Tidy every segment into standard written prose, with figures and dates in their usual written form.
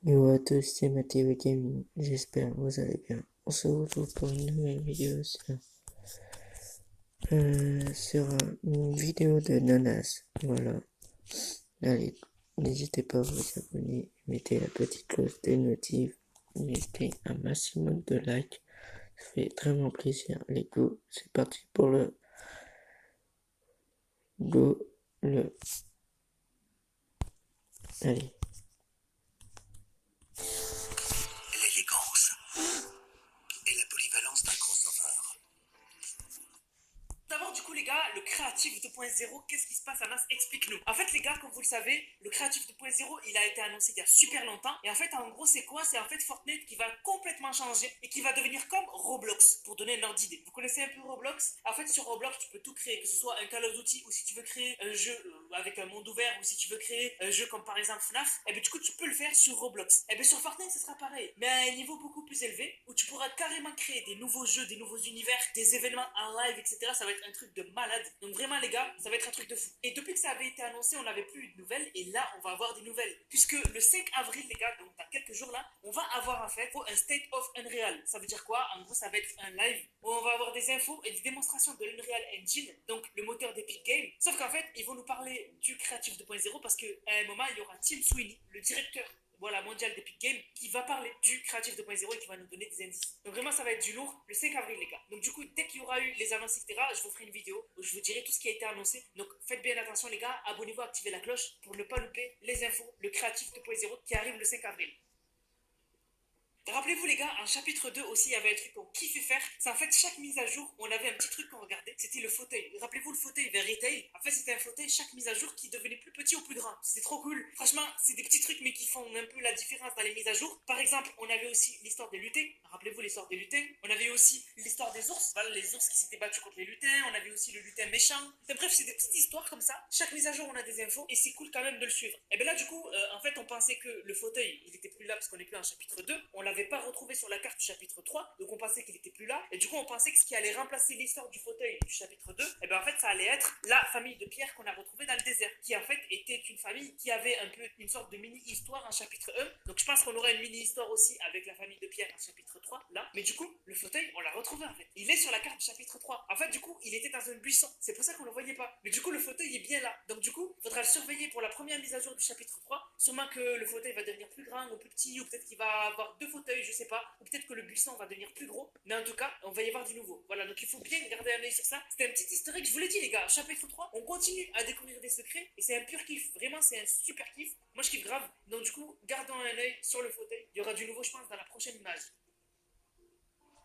Yo à tous, c'est Mathieu Gaming, j'espère que vous allez bien. On se retrouve pour une nouvelle vidéo une vidéo de Nanas. Voilà, allez, n'hésitez pas à vous abonner, mettez la petite cloche de notif, mettez un maximum de likes, ça fait vraiment plaisir. Allez, go, c'est parti pour go, le, allez. L'élégance et la polyvalence d'un crossover. D'abord, du coup, les gars, le créatif 2.0, qu'est-ce qui se passe, Anas? Explique-nous. En fait, les gars, comme vous le savez, le créatif 2.0, il a été annoncé il y a super longtemps. Et en fait, en gros, c'est quoi? C'est en fait Fortnite qui va complètement changer et qui va devenir comme Roblox, pour donner une ordre d'idée. Vous connaissez un peu Roblox? En fait, sur Roblox, tu peux tout créer, que ce soit un Call of Duty ou si tu veux créer un jeu avec un monde ouvert ou si tu veux créer un jeu comme par exemple FNAF, et bien du coup, tu peux le faire sur Roblox. Et bien sur Fortnite, ce sera pareil, mais à un niveau beaucoup plus élevé où tu pourras carrément créer des nouveaux jeux, des nouveaux univers, des événements en live, etc. Ça va être un truc de malade. Donc vraiment les gars, ça va être un truc de fou. Et depuis que ça avait été annoncé, on n'avait plus eu de nouvelles et là on va avoir des nouvelles. Puisque le 5 avril les gars, donc dans quelques jours là, on va avoir en fait un State of Unreal. Ça veut dire quoi? En gros ça va être un live où on va avoir des infos et des démonstrations de l'Unreal Engine, donc le moteur d'Epic Games. Sauf qu'en fait, ils vont nous parler du Creative 2.0 parce qu'à un moment, il y aura Tim Sweeney, le directeur voilà, mondial d'Epic Games, qui va parler du Creative 2.0 et qui va nous donner des indices. Donc vraiment, ça va être du lourd le 5 avril, les gars. Donc du coup, dès qu'il y aura eu les annonces, etc., je vous ferai une vidéo où je vous dirai tout ce qui a été annoncé. Donc faites bien attention, les gars. Abonnez-vous, activez la cloche pour ne pas louper les infos, le Creative 2.0 qui arrive le 5 avril. Rappelez-vous les gars, en chapitre 2 aussi, il y avait un truc qu'on kiffait faire. C'est en fait chaque mise à jour, on avait un petit truc qu'on regardait. C'était le fauteuil. Rappelez-vous le fauteuil vers Retail. En fait, c'était un fauteuil chaque mise à jour qui devenait plus petit ou plus grand. C'était trop cool. Franchement, c'est des petits trucs mais qui font un peu la différence dans les mises à jour. Par exemple, on avait aussi l'histoire des lutins. Rappelez-vous l'histoire des lutins. On avait aussi l'histoire des ours. Voilà, les ours qui s'étaient battus contre les lutins. On avait aussi le lutin méchant. Enfin, bref, c'est des petites histoires comme ça. Chaque mise à jour, on a des infos et c'est cool quand même de le suivre. Et bien là, du coup, en fait, on pensait que le fauteuil, il était plus là parce qu'on est plus en chapitre 2. On l'avait pas retrouvé sur la carte du chapitre 3, donc on pensait qu'il était plus là. Et du coup, on pensait que ce qui allait remplacer l'histoire du fauteuil du chapitre 2, et bien en fait, ça allait être la famille de Pierre qu'on a retrouvée dans le désert, qui en fait était une famille qui avait un peu une sorte de mini-histoire en chapitre 1. Donc je pense qu'on aura une mini-histoire aussi avec la famille de Pierre en chapitre 3, là. Mais du coup, le fauteuil, on l'a retrouvé en fait. Il est sur la carte du chapitre 3. En fait, du coup, il était dans un buisson. C'est pour ça qu'on le voyait pas. Mais du coup, le fauteuil est bien là. Donc du coup, il faudra le surveiller pour la première mise à jour du chapitre 3. Sûrement que le fauteuil va devenir plus grand ou plus petit, ou peut-être qu'il va avoir deux fauteuils, je sais pas. Ou peut-être que le buisson va devenir plus gros. Mais en tout cas, on va y avoir du nouveau. Voilà, donc il faut bien garder un œil sur ça. C'était un petit historique, je vous l'ai dit les gars. Chapitre 3, on continue à découvrir des secrets. Et c'est un pur kiff. Vraiment, c'est un super kiff. Moi, je kiffe grave. Donc du coup, gardons un œil sur le fauteuil. Il y aura du nouveau, je pense, dans la prochaine image.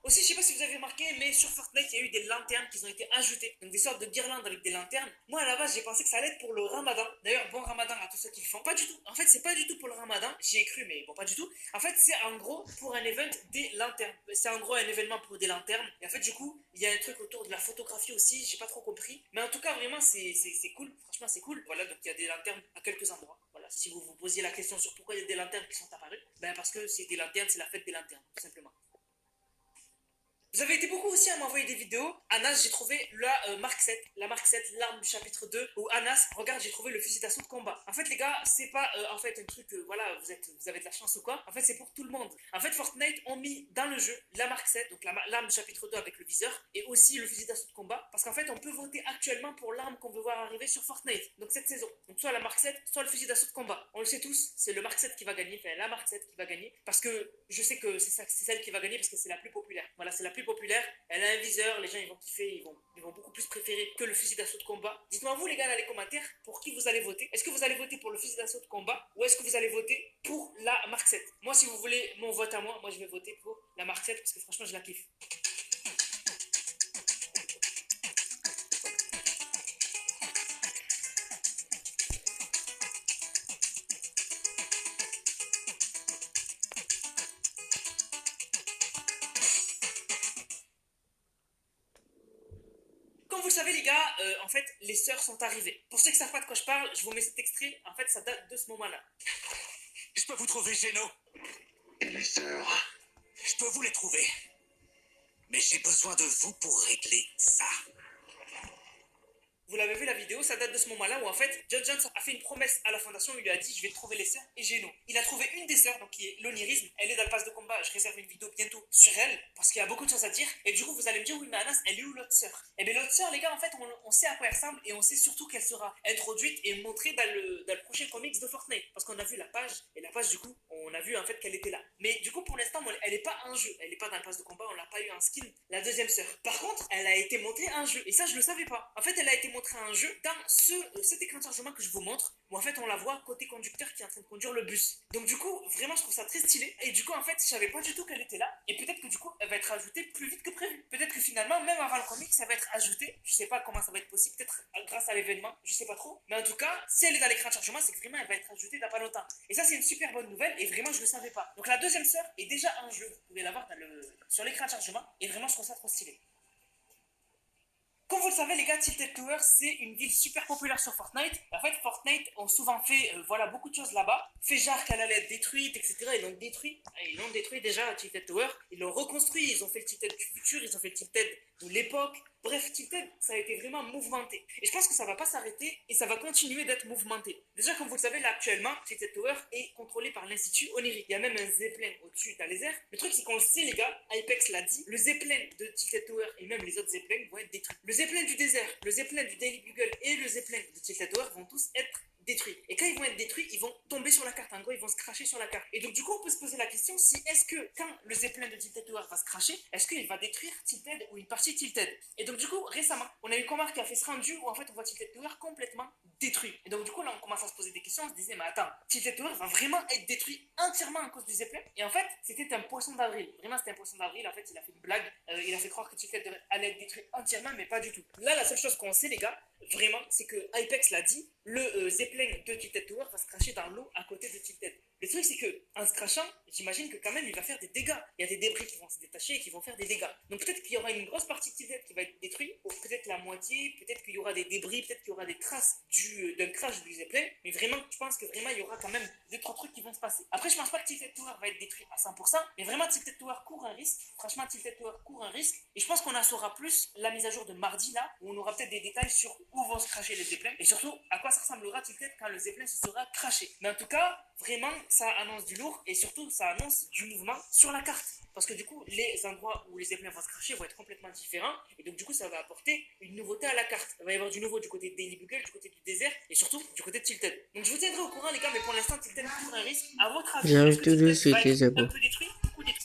Aussi, je sais pas si vous avez remarqué, mais sur Fortnite, il y a eu des lanternes qui ont été ajoutées. Donc des sortes de guirlandes avec des lanternes. Moi, à la base, j'ai pensé que ça allait être pour le ramadan. D'ailleurs, bon ramadan à tous ceux qui le font. Pas du tout. En fait, c'est pas du tout pour le ramadan. J'y ai cru, mais bon, pas du tout. En fait, c'est en gros pour un event des lanternes. C'est en gros un événement pour des lanternes. Et en fait, du coup, il y a un truc autour de la photographie aussi. J'ai pas trop compris. Mais en tout cas, vraiment, c'est cool. Franchement, c'est cool. Voilà, donc il y a des lanternes à quelques endroits. Voilà, si vous vous posiez la question sur pourquoi il y a des lanternes qui sont apparues, ben parce que c'est des lanternes, c'est la fête des lanternes, tout simplement. Vous avez été beaucoup aussi à m'envoyer des vidéos. Anas, j'ai trouvé la marque 7, la marque 7, l'arme du chapitre 2. Où Anas, regarde, j'ai trouvé le fusil d'assaut de combat. En fait, les gars, c'est pas en fait un truc, voilà, vous avez de la chance ou quoi. En fait, c'est pour tout le monde. En fait, Fortnite ont mis dans le jeu la marque 7, donc l'arme du chapitre 2 avec le viseur, et aussi le fusil d'assaut de combat. Parce qu'en fait, on peut voter actuellement pour l'arme qu'on veut voir arriver sur Fortnite. Donc cette saison. Donc soit la marque 7, soit le fusil d'assaut de combat. On le sait tous, c'est le marque 7 qui va gagner, enfin la marque 7 qui va gagner. Parce que je sais que c'est celle qui va gagner parce que c'est la plus populaire. Voilà, c'est la plus populaire. Elle a un viseur, les gens ils vont kiffer, ils vont beaucoup plus préférer que le fusil d'assaut de combat. Dites-moi vous les gars dans les commentaires pour qui vous allez voter. Est-ce que vous allez voter pour le fusil d'assaut de combat ou est-ce que vous allez voter pour la marque 7? Moi si vous voulez mon vote à moi, je vais voter pour la marque 7 parce que franchement je la kiffe. Comme vous le savez les gars, en fait les sœurs sont arrivées. Pour ceux qui ne savent pas de quoi je parle, je vous mets cet extrait. En fait ça date de ce moment-là. Je peux vous trouver Geno. Et les sœurs? Je peux vous les trouver. Mais j'ai besoin de vous pour régler ça. Vous l'avez vu la vidéo, ça date de ce moment-là où en fait, John Jones a fait une promesse à la fondation, il lui a dit je vais trouver les sœurs et Geno. Il a trouvé une des sœurs, donc qui est l'onirisme, elle est dans le pass de combat, je réserve une vidéo bientôt sur elle, parce qu'il y a beaucoup de choses à dire, et du coup vous allez me dire oui mais Anas, elle est où l'autre sœur? Et bien l'autre sœur les gars, en fait on sait à quoi elle ressemble et on sait surtout qu'elle sera introduite et montrée dans le prochain comics de Fortnite, parce qu'on a vu la page, et la page du coup, on a vu en fait qu'elle était là. Mais du coup pour l'instant, elle n'est pas un jeu, elle n'est pas dans le pass de combat, on l'a pas eu en skin, la deuxième sœur. Par contre, elle a été montrée un jeu, et ça je le savais pas. En fait elle a été montrée un jeu dans cet écran de chargement que je vous montre, où en fait on la voit côté conducteur qui est en train de conduire le bus. Donc du coup, vraiment je trouve ça très stylé, et du coup en fait je savais pas du tout qu'elle était là, et peut-être que du coup elle va être ajoutée plus vite que prévu. Peut-être que finalement, même avant le comic, ça va être ajouté, je sais pas comment ça va être possible, peut-être grâce à l'événement, je sais pas trop, mais en tout cas, si elle est dans l'écran de chargement, c'est que vraiment elle va être ajoutée dans pas longtemps. Et ça c'est une super bonne nouvelle, et vraiment je le savais pas. Donc la deuxième sœur est déjà un jeu, vous pouvez la voir sur l'écran de chargement, et vraiment je trouve ça trop stylé. Comme vous le savez les gars, Tilted Tower c'est une ville super populaire sur Fortnite. En fait Fortnite ont souvent fait voilà, beaucoup de choses là-bas. Fait genre qu'elle allait être détruite, etc. Ils l'ont détruit déjà Tilted Tower. Ils l'ont reconstruit, ils ont fait le Tilted du futur, ils ont fait le Tilted de l'époque. Bref, Tilted, ça a été vraiment mouvementé. Et je pense que ça va pas s'arrêter et ça va continuer d'être mouvementé. Déjà, comme vous le savez, là actuellement, Tilted Tower est contrôlé par l'Institut Oniri. Il y a même un Zeppelin au-dessus dans les airs. Le truc, c'est qu'on le sait, les gars, Apex l'a dit, le Zeppelin de Tilted Tower et même les autres Zeppelins vont être détruits. Le Zeppelin du désert, le Zeppelin du Daily Bugle et le Zeppelin de Tilted Tower vont tous être détruits. Et quand ils vont être détruits, ils vont tomber sur la carte. En gros, ils vont se cracher sur la carte. Et donc, du coup, on peut se poser la question si est-ce que quand le Zeppelin de Tilted Tower va se cracher, est-ce qu'il va détruire Tilted ou une partie Tilted? Et donc, du coup, récemment, on a eu Comar qui a fait ce rendu où en fait on voit Tilted Tower complètement détruit. Et donc, du coup, là, on commence à se poser des questions. On se disait, mais attends, Tilted Tower va vraiment être détruit entièrement à cause du Zeppelin? Et en fait, c'était un poisson d'avril. Vraiment, c'était un poisson d'avril. En fait, il a fait une blague. Il a fait croire que Tilted Tower allait être détruit entièrement, mais pas du tout. Là, la seule chose qu'on sait, les gars, vraiment, c'est que Apex l'a dit, le Zeppelin de Tilted Tower va se cracher dans l'eau à côté de Tilted. Le truc, c'est que en se crachant, j'imagine que quand même, il va faire des dégâts. Il y a des débris qui vont se détacher et qui vont faire des dégâts. Donc peut-être qu'il y aura une grosse partie de Tilted qui va être détruite, ou peut-être la moitié, peut-être qu'il y aura des débris, peut-être qu'il y aura des traces d'un crash du Zeppelin. Mais vraiment, je pense que vraiment, il y aura quand même 2-3 trucs qui vont se passer. Après, je pense pas que Tilted Tower va être détruit à 100%, mais vraiment, Tilted Tower court un risque. Franchement, Tilted Tower court un risque. Et je pense qu'on en saura plus la mise à jour de mardi, là, où on aura peut-être des détails sur où vont se cracher les Zeppelins, et surtout, à quoi ça ressemblera Tilted quand le Zeppelin se sera craché. Mais en tout cas, vraiment, ça annonce du lourd, et surtout, ça annonce du mouvement sur la carte. Parce que du coup, les endroits où les Zeppelins vont se cracher vont être complètement différents, et donc du coup, ça va apporter une nouveauté à la carte. Il va y avoir du nouveau du côté de Daily Bugle, du côté du désert, et surtout du côté de Tilted. Donc je vous tiendrai au courant, les gars, mais pour l'instant, Tilted court un risque. À votre avis, J'arrive est-ce que tout de Tilted suite, va les être abos. un peu détruit ou détruit?